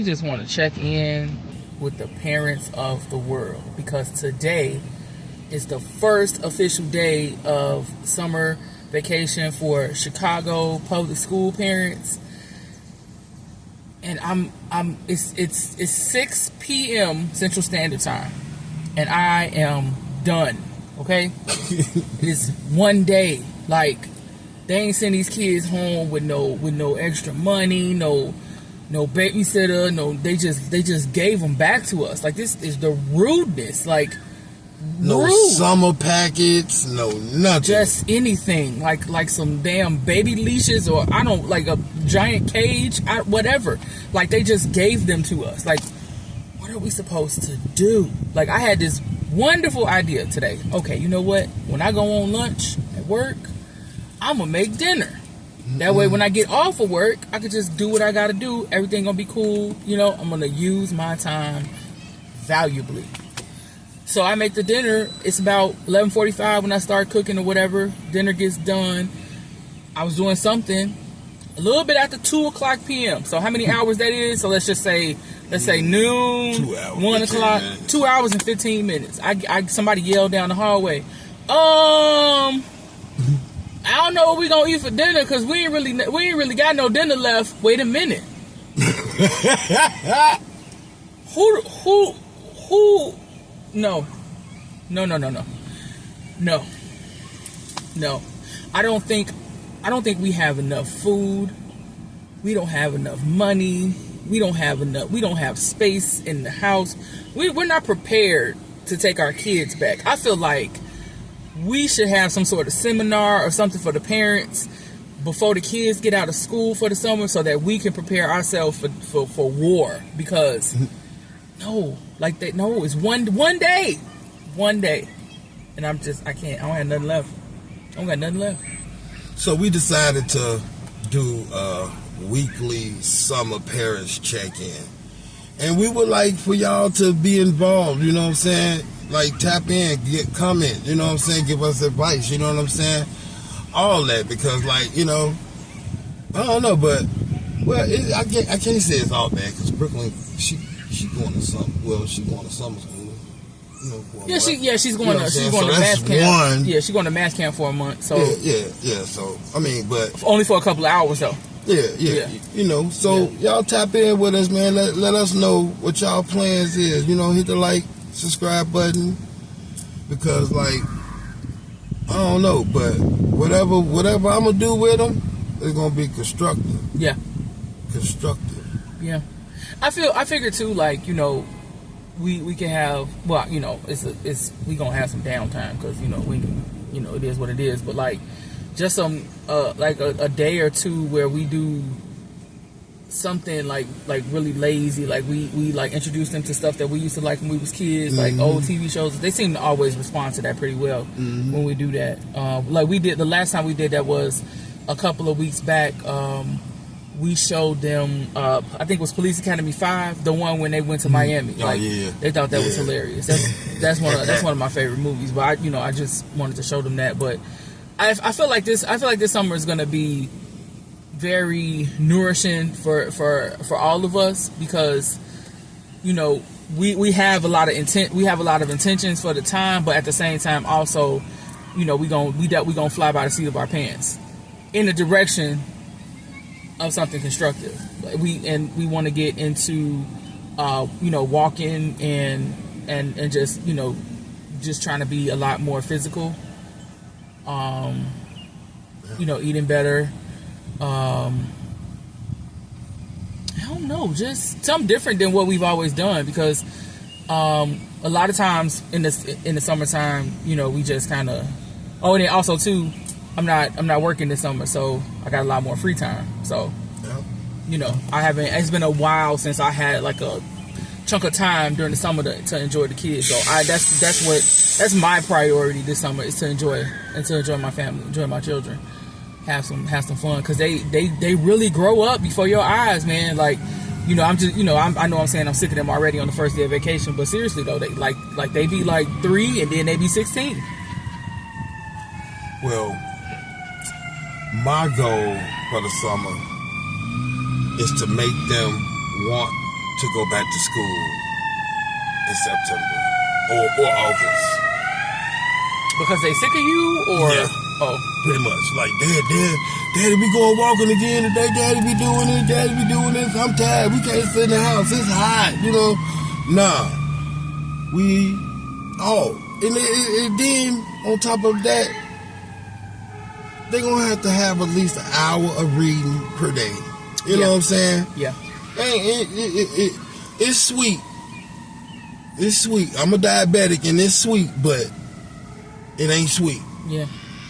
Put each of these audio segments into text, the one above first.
we just want to check in with the parents of the world, because today is the first official day of summer vacation for Chicago public school parents. And it's 6 p.m. Central Standard Time, and I am done. Okay, it's one day. Like, they ain't send these kids home with no extra money, no babysitter, they just gave them back to us. Like, this is the rudeness. Like, no rude. Summer packets, no nothing. Just anything, like some damn baby leashes, or I don't, like a giant cage, whatever. Like, they just gave them to us. Like, what are we supposed to do? Like, I had this wonderful idea today. Okay, you know what? When I go on lunch at work, I'm gonna make dinner. That way, when I get off of work, I could just do what I gotta do. Everything gonna be cool. I'm gonna use my time valuably. So I make the dinner. It's about 11:45 when I start cooking or whatever. Dinner gets done. I was doing something a little bit after 2:00 p.m. So how many hours that is? So let's say noon, 2 hours, 1 o'clock, minutes. 2 hours and 15 minutes. Somebody yelled down the hallway, I don't know what we gonna eat for dinner, because we ain't really got no dinner left. Wait a minute. Who? No. I don't think we have enough food. We don't have enough money. We don't have space in the house. We're not prepared to take our kids back. I feel like we should have some sort of seminar or something for the parents before the kids get out of school for the summer, so that we can prepare ourselves for war. Because it's one day, and I can't. I don't have nothing left. I don't got nothing left. So we decided to do a weekly summer parents check-in, and we would like for y'all to be involved. You know what I'm saying? Like, tap in, comment, you know what I'm saying? Give us advice, you know what I'm saying? All that, because, like, I don't know, but, well, I can't say it's all bad, because Brooklyn, she going to summer, she going to summer school. She's going to math camp. Yeah, she's going to math camp for a month. So yeah. So but only for a couple of hours though. Yeah. Y'all tap in with us, man. Let us know what y'all plans is. Hit the like, subscribe button, because, like, I don't know, but whatever I'm gonna do with them, it's gonna be constructive. Yeah. Constructive. Yeah. I figure too, like, we can have, well, we gonna have some downtime, because it is what it is, but, like, just some like a day or two where we do something like really lazy, like we like introduce them to stuff that we used to like when we was kids, like old TV shows. They seem to always respond to that pretty well when we do that. Like we did the last time we did that was a couple of weeks back. We showed them I think it was Police Academy 5, the one when they went to Miami. Like, they thought that was hilarious. That's one of my favorite movies. But I just wanted to show them that. But I feel like this summer is gonna be very nourishing for all of us, because we have a lot of intentions for the time, but at the same time also we gonna fly by the seat of our pants in the direction of something constructive. We want to get into walking and just trying to be a lot more physical, eating better. I don't know, just something different than what we've always done, because a lot of times in the summertime, we just kind of. Oh, and then also too, I'm not working this summer, so I got a lot more free time. So, I haven't. It's been a while since I had like a chunk of time during the summer to enjoy the kids. So that's my priority this summer, is to enjoy my family, enjoy my children. Have some fun, because they really grow up before your eyes, man. Like, I'm just, I know I'm saying I'm sick of them already on the first day of vacation, but seriously though, they they be like 3 and then they be 16. Well, my goal for the summer is to make them want to go back to school in September or August. Because they sick of you, or Yeah. oh, Pretty much. Like, Daddy, we going walking again today. Daddy be doing this. Daddy be doing this. I'm tired. We can't sit in the house. It's hot. You know. Nah. And then on top of that, they gonna have to have at least an hour of reading per day. You know what I'm saying? yeah, It's sweet. It's sweet. I'm a diabetic and it's sweet, but it ain't sweet. yeah.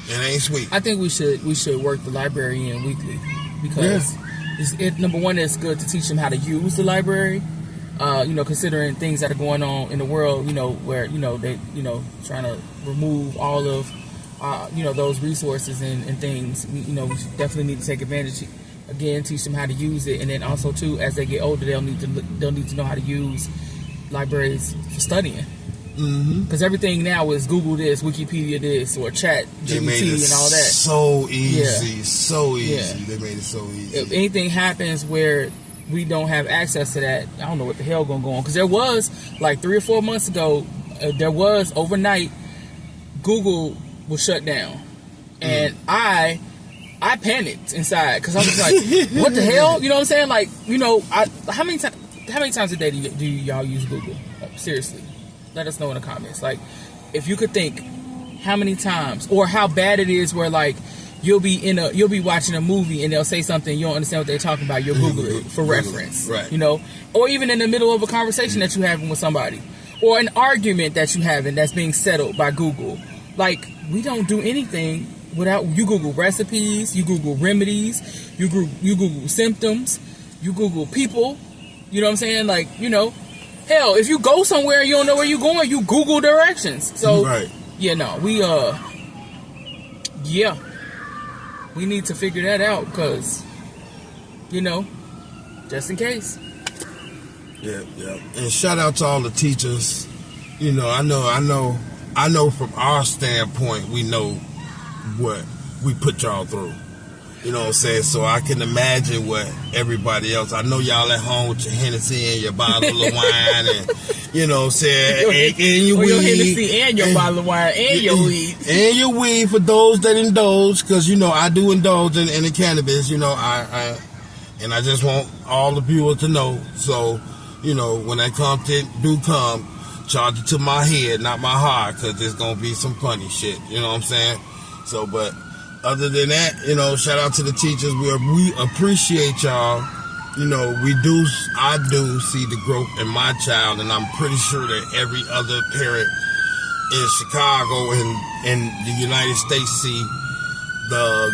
It ain't sweet. I think we should work the library in weekly because number one, it's good to teach them how to use the library. Considering things that are going on in the world, where they trying to remove all of those resources and things. We definitely need to take advantage. Again, teach them how to use it, and then also too, as they get older, they'll need to know how to use libraries for studying. Because everything now is Google this, Wikipedia this, or Chat GPT and all that. So easy, so easy. Yeah. They made it so easy. If anything happens where we don't have access to that, I don't know what the hell gonna go on. Because there was like 3 or 4 months ago, there was overnight Google was shut down, and I panicked inside because I was like, "What the hell?" You know what I'm saying? Like, how many times a day do y'all use Google? Seriously, let us know in the comments. Like, if you could think how many times or how bad it is where like you'll be watching a movie and they'll say something you don't understand what they're talking about. You'll Google it for reference, right? Or even in the middle of a conversation that you're having with somebody, or an argument that you're having that's being settled by Google. Like, we don't do anything without you Google recipes, you Google remedies, you Google symptoms, you Google people. You know what I'm saying? Like, hell, if you go somewhere and you don't know where you're going, you Google directions. So, right. We need to figure that out because, just in case. Yeah. And shout out to all the teachers. I know from our standpoint, we know what we put y'all through. You know what I'm saying? So I can imagine what everybody else. I know y'all at home with your Hennessy and your bottle of wine and, you know what I'm saying, and your weed. Your Hennessy and your bottle of wine and your weed. And your weed for those that indulge, because, I do indulge in the cannabis, and I just want all the viewers to know. So, when that content do come, charge it to my head, not my heart, because there's going to be some funny shit. You know what I'm saying? So, but other than that, shout out to the teachers. We appreciate y'all. I do see the growth in my child, and I'm pretty sure that every other parent in Chicago and the United States see the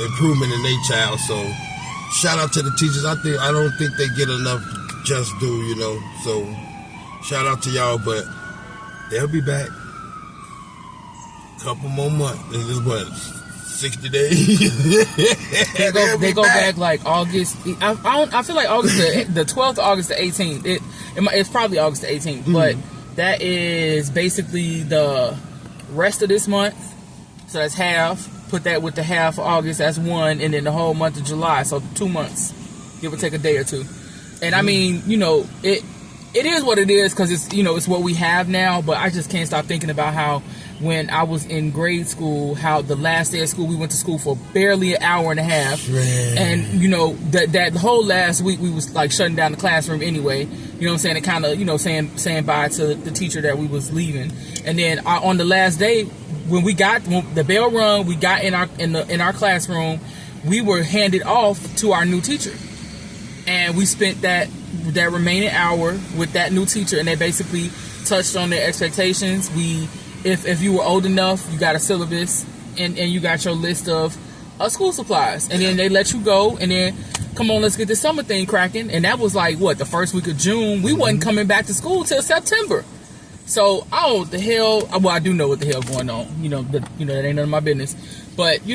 improvement in their child. So, shout out to the teachers. I don't think they get enough just due, So, shout out to y'all, but they'll be back. Couple more months. This is what, 60 days? they go back like August. I feel like August the 12th, August the 18th. It's probably August the 18th, but that is basically the rest of this month. So that's half. Put that with the half of August. That's one, and then the whole month of July. So 2 months, give or take a day or two. And I mean, it is what it is because it's it's what we have now. But I just can't stop thinking about how when I was in grade school, how the last day of school we went to school for barely an hour and a half, and that whole last week we was like shutting down the classroom anyway. You know what I'm saying? And kind of saying bye to the teacher that we was leaving, and then on the last day when the bell rung, we got in our classroom, we were handed off to our new teacher, and we spent that remaining hour with that new teacher, and they basically touched on their expectations. If you were old enough, you got a syllabus and you got your list of school supplies, and then they let you go, and then come on, let's get this summer thing cracking. And that was like the first week of June. We wasn't coming back to school till September. So I don't know what the hell. Well, I do know what the hell going on. That ain't none of my business. But we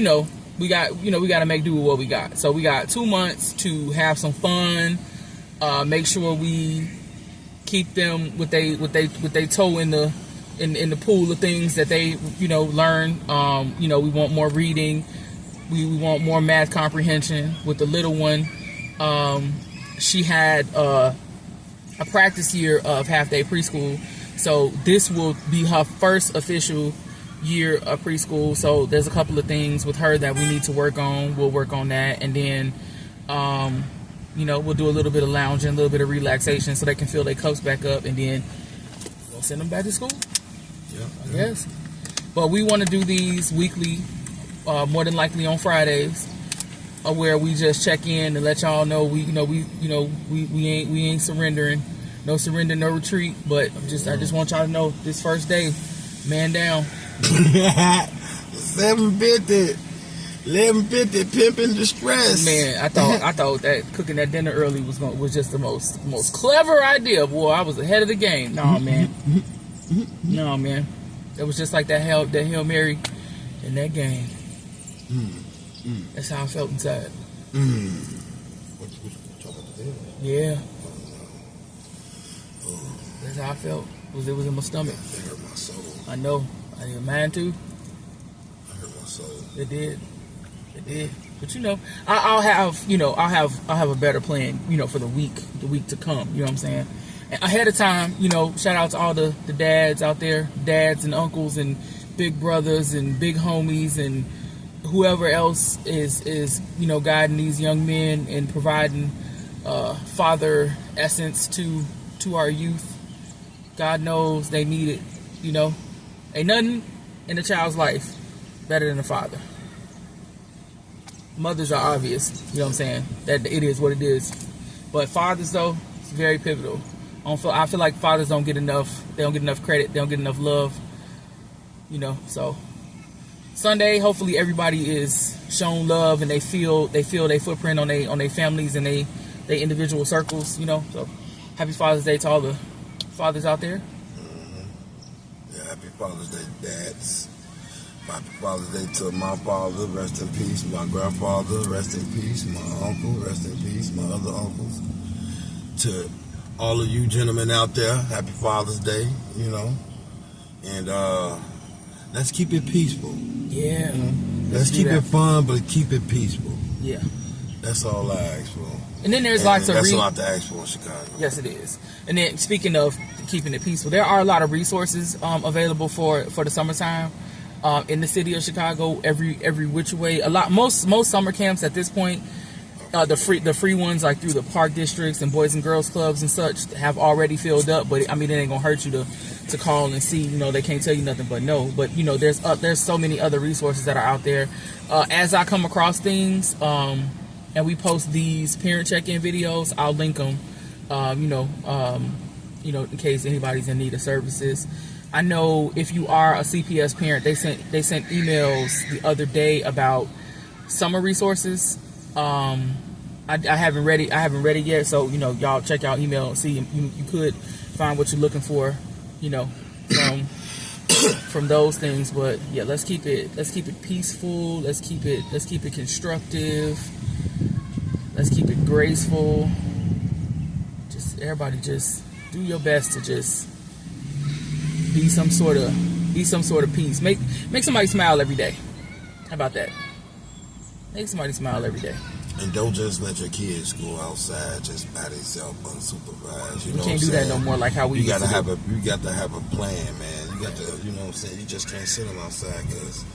got to make do with what we got. So we got 2 months to have some fun. Make sure we keep them with they toe in the pool of things that they learn. We want more reading. We want more math comprehension with the little one. she had a practice year of half-day preschool. So this will be her first official year of preschool. So there's a couple of things with her that we need to work on. We'll work on that. And then, we'll do a little bit of lounging, a little bit of relaxation so they can fill their cups back up. And then we'll send them back to school. Yeah. I guess. But we want to do these weekly, more than likely on Fridays, where we just check in and let y'all know we ain't surrendering. No surrender, no retreat. But I just want y'all to know this first day, man down. 750, 1150, pimping distress. Man, I thought that cooking that dinner early was just the most clever idea. Boy, I was ahead of the game. No man, it was just like that Hail Mary in that game. That's how I felt inside. What talking about the dinner? Yeah. That's how I felt. It was in my stomach. It hurt my soul. I know. I did mine too. It hurt my soul. It did. But I'll have a better plan, for the week to come. You know what I'm saying? And ahead of time, shout out to all the dads out there, dads and uncles and big brothers and big homies and whoever else is guiding these young men and providing father essence to our youth. God knows they need it. Ain't nothing in a child's life better than a father. Mothers are obvious, you know what I'm saying, that it is what it is. But fathers, though, it's very pivotal. I feel like fathers don't get enough. They don't get enough credit. They don't get enough love. So Sunday, hopefully everybody is shown love and they feel their footprint on their families and they individual circles. So happy Father's Day to all the fathers out there. Yeah, happy Father's Day, dads. Happy Father's Day to my father, rest in peace. My grandfather, rest in peace. My uncle, rest in peace. My other uncles. To all of you gentlemen out there, happy Father's Day, And let's keep it peaceful. Yeah. Let's keep it fun, but keep it peaceful. Yeah. That's all I ask for. And then there's lots of that's a lot to ask for in Chicago. Yes, it is. And then speaking of keeping it peaceful, there are a lot of resources available for the summertime in the city of Chicago. Every which way, most summer camps at this point, the free ones like through the park districts and boys and girls clubs and such have already filled up. But I mean, it ain't gonna hurt you to call and see. They can't tell you nothing but no. But there's so many other resources that are out there. As I come across things, and we post these parent check-in videos, I'll link them. In case anybody's in need of services. I know if you are a CPS parent, they sent emails the other day about summer resources. I haven't read it yet, so y'all check out email and see. You could find what you're looking for, from those things. But yeah, let's keep it peaceful. Let's keep it constructive. Let's keep it graceful. Everybody just do your best to just be some sort of peace. Make somebody smile every day. How about that? Make somebody smile every day. And don't just let your kids go outside just by themselves unsupervised. You can't do that no more like how we used to do. You got to have a plan, man. You got to, you just can't sit them outside because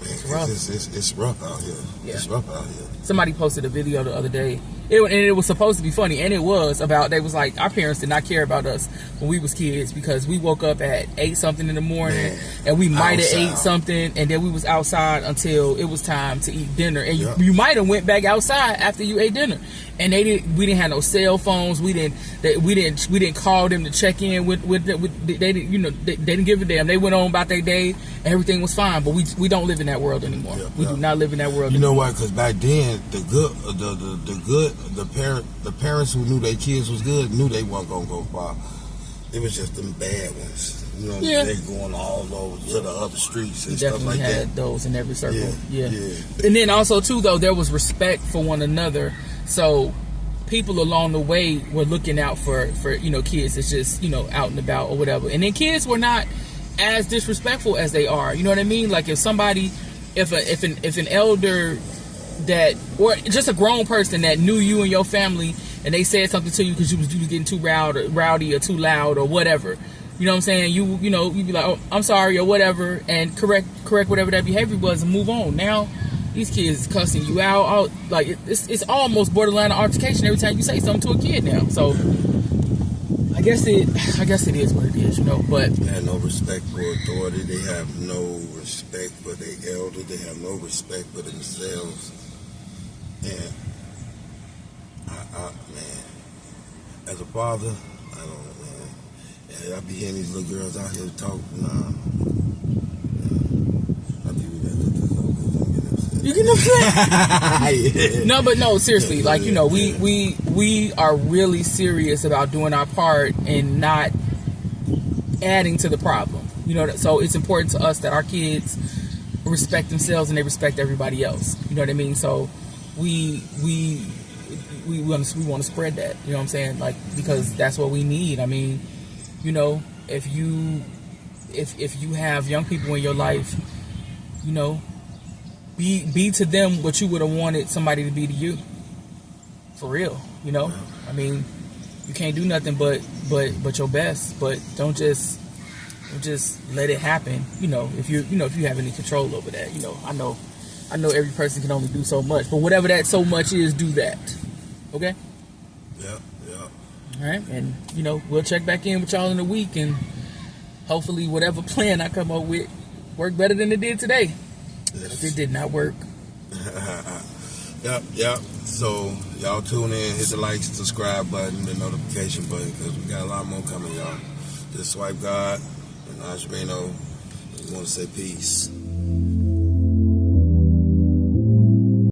it's rough. It's rough out here. Yeah. It's rough out here. Somebody posted a video the other day, and it was supposed to be funny, and it was about, they was like, our parents did not care about us when we was kids because we woke up at 8 something in the morning, and we might have ate something, and then we was outside until it was time to eat dinner, and you might have went back outside after you ate dinner, and we didn't have no cell phones, we didn't call them to check in with they didn't give a damn. They went on about their day, everything was fine, but we don't live in that world anymore. We do not live in that world anymore. You know why? Because back then the parents who knew their kids was good knew they weren't gonna go far. It was just them bad ones. They going all over to the other streets and stuff like that. Definitely had those in every circle. Yeah. And then also too, though, there was respect for one another. So people along the way were looking out for kids that's just out and about or whatever. And then kids were not as disrespectful as they are. You know what I mean? Like if an elder or just a grown person that knew you and your family, and they said something to you because you was getting too rowdy or too loud or whatever. You know what I'm saying? You'd be like, oh, I'm sorry or whatever, and correct whatever that behavior was and move on. Now, these kids cussing you out. Like, it's almost borderline altercation every time you say something to a kid now. So, I guess it is what it is, but... They have no respect for authority. They have no respect for their elders. They have no respect for themselves. And, man, as a father, I don't know, man. I be hearing these little girls out here talk. You get upset? Yeah. No, seriously. Like, we are really serious about doing our part and not adding to the problem. So it's important to us that our kids respect themselves and they respect everybody else. You know what I mean? So we want to spread that. You know what I'm saying? Like, because that's what we need. I mean, if you have young people in your life, be to them what you would have wanted somebody to be to you. For real, I mean, you can't do nothing but your best. But don't just let it happen. If you have any control over that. I know every person can only do so much, but whatever that so much is, do that. Okay. Yeah. All right, and we'll check back in with y'all in a week, and hopefully whatever plan I come up with work better than it did today. Yes. If it did not work. Yep. So y'all tune in, hit the like, subscribe button, the notification button, because we got a lot more coming, y'all. Just Swipe God and Najrino. We want to say peace.